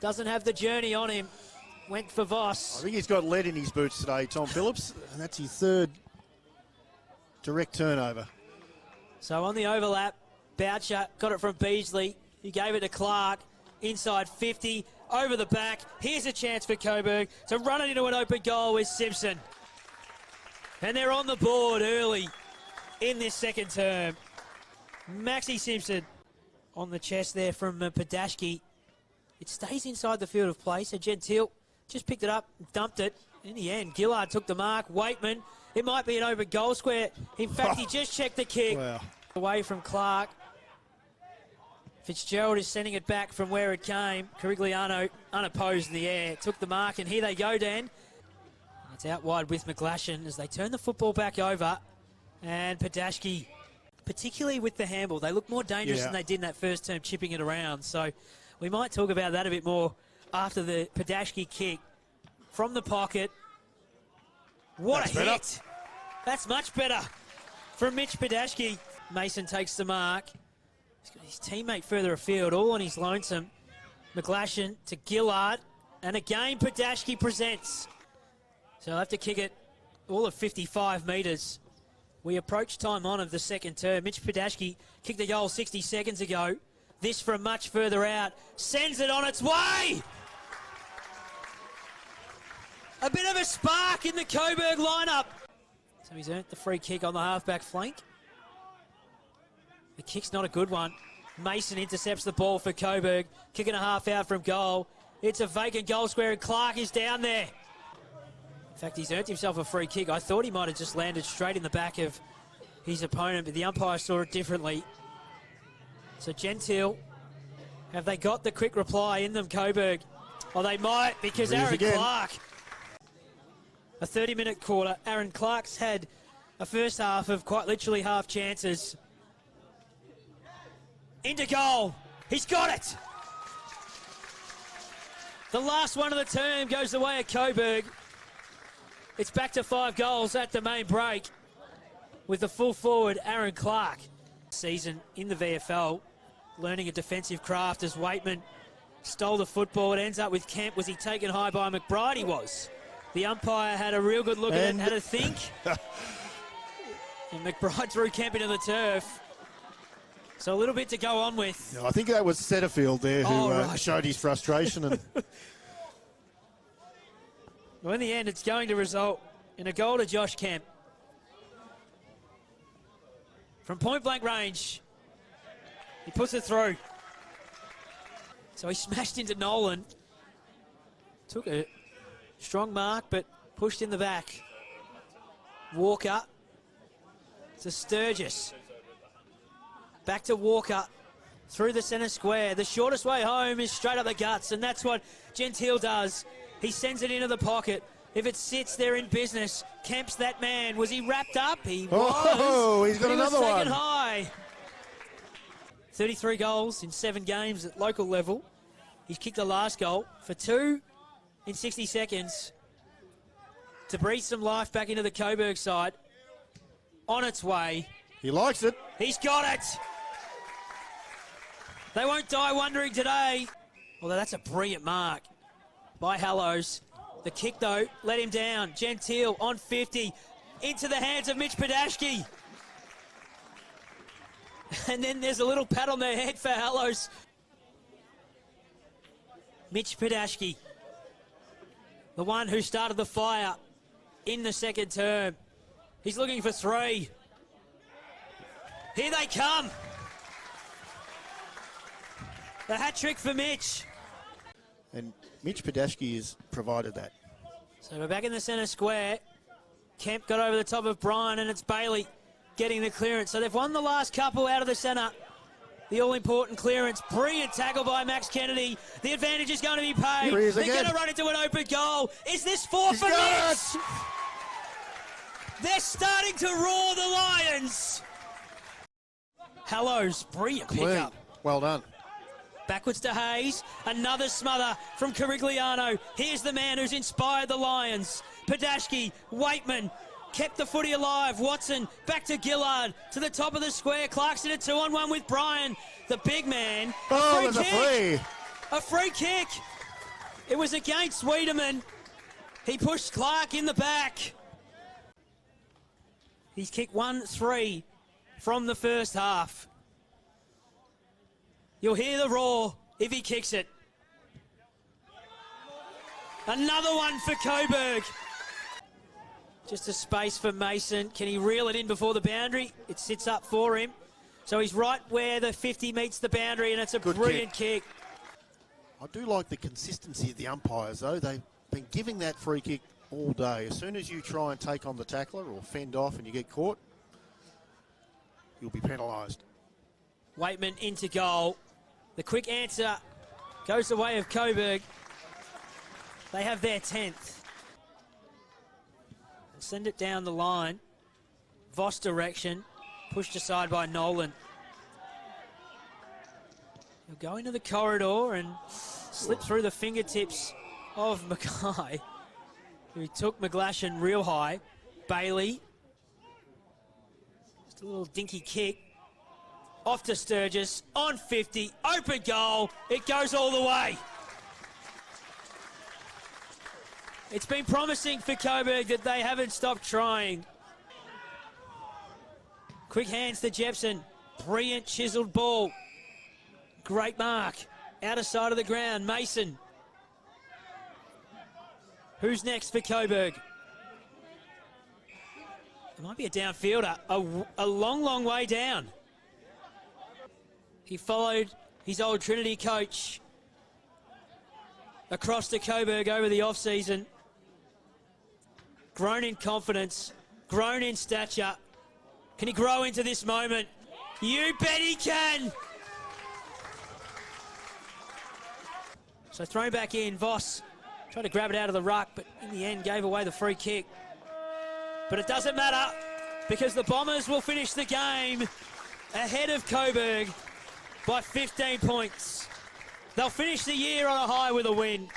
Doesn't have the journey on him. Went for Voss. I think he's got lead in his boots today, Tom Phillips, and that's his third direct turnover. So on the overlap, Boucher got it from Beasley. He gave it to Clark. Inside 50, over the back. Here's a chance for Coburg to run it into an open goal with Simpson. And they're on the board early in this second term. Maxi Simpson on the chest there from Podashki. It stays inside the field of play, so Gentile just picked it up, dumped it. In the end, Gillard took the mark. Waitman, it might be an open goal square. In fact, he just checked the kick. Wow. Away from Clark. Fitzgerald is sending it back from where it came. Carigliano unopposed in the air. Took the mark, and here they go, Dan. It's out wide with McGlashan as they turn the football back over. And Podashki, particularly with the handball, they look more dangerous than they did in that first term, chipping it around. So we might talk about that a bit more after the Podashki kick from the pocket. What a hit! That's much better from Mitch Podashki. Mason takes the mark. He's got his teammate further afield, all on his lonesome. McGlashan to Gillard, and again Podashki presents. So they'll have to kick it all of 55 metres. We approach time on of the second term. Mitch Podashki kicked the goal 60 seconds ago. This from much further out, sends it on its way! A bit of a spark in the Coburg lineup. So he's earned the free kick on the halfback flank. The kick's not a good one. Mason intercepts the ball for Coburg. Kick and a half out from goal. It's a vacant goal square and Clark is down there. In fact, he's earned himself a free kick. I thought he might have just landed straight in the back of his opponent, but the umpire saw it differently. So Gentile, have they got the quick reply in them, Coburg? Oh, they might, because Aaron Clark. A 30-minute quarter. Aaron Clark's had a first half of quite literally half chances. Into goal. He's got it. The last one of the term goes the way of Coburg. It's back to 5 goals at the main break with the full forward Aaron Clark. Season in the VFL, learning a defensive craft as Waitman stole the football. It ends up with Kemp. Was he taken high by McBride? He was. The umpire had a real good look at it and had a think. And McBride threw Kemp into the turf. So a little bit to go on with. No, I think that was Setterfield there who showed his frustration. And well, in the end, it's going to result in a goal to Josh Kemp. From point-blank range, he puts it through. So he smashed into Nolan. Took a strong mark, but pushed in the back. Walker to Sturgis. Back to Walker, through the centre square. The shortest way home is straight up the guts, and that's what Gentile does. He sends it into the pocket. If it sits, they're in business. Kemp's that man. Was he wrapped up? He was. Oh, he's got another one. He was taken high. 33 goals in 7 games at local level. He's kicked the last goal for 2 in 60 seconds to breathe some life back into the Coburg side. On its way. He likes it. He's got it. They won't die wondering today. Although that's a brilliant mark by Hallows. The kick, though, let him down. Gentile on 50. Into the hands of Mitch Podashki. And then there's a little pat on their head for Hallows. Mitch Podashki, the one who started the fire in the second term. He's looking for 3. Here they come. The hat-trick for Mitch. And Mitch Podashki has provided that. So we're back in the centre square. Kemp got over the top of Bryan, and it's Bailey getting the clearance. So they've won the last couple out of the centre. The all-important clearance. Brilliant tackle by Max Kennedy. The advantage is going to be paid. They're going to run into an open goal. Is this 4 for Mitch? They're starting to roar, the Lions. Hallows, brilliant pickup. Well done. Backwards to Hayes. Another smother from Carigliano. Here's the man who's inspired the Lions. Podashki, Waitman, kept the footy alive. Watson, back to Gillard, to the top of the square. Clark's in a 2-on-1 with Bryan. The big man. Oh, there's a free. A free kick. It was against Wiedemann. He pushed Clark in the back. He's kicked 1-3 from the first half. You'll hear the roar if he kicks it. Another one for Coburg. Just a space for Mason. Can he reel it in before the boundary? It sits up for him. So he's right where the 50 meets the boundary, and it's a brilliant kick. I do like the consistency of the umpires, though. They've been giving that free kick all day. As soon as you try and take on the tackler or fend off and you get caught, you'll be penalised. Waitman into goal. The quick answer goes the way of Coburg. They have their 10th. Send it down the line. Voss direction. Pushed aside by Nolan. He'll go into the corridor and slip through the fingertips of Mackay, who took McGlashan real high. Bailey. Just a little dinky kick. Off to Sturgis. On 50. Open goal. It goes all the way. It's been promising for Coburg that they haven't stopped trying. Quick hands to Jepson. Brilliant chiselled ball. Great mark. Outer side of the ground. Mason. Who's next for Coburg? It might be a downfielder. A long, long way down. He followed his old Trinity coach across to Coburg over the off-season. Grown in confidence, grown in stature. Can he grow into this moment? You bet he can! So thrown back in, Voss tried to grab it out of the ruck, but in the end gave away the free kick. But it doesn't matter, because the Bombers will finish the game ahead of Coburg by 15 points. They'll finish the year on a high with a win.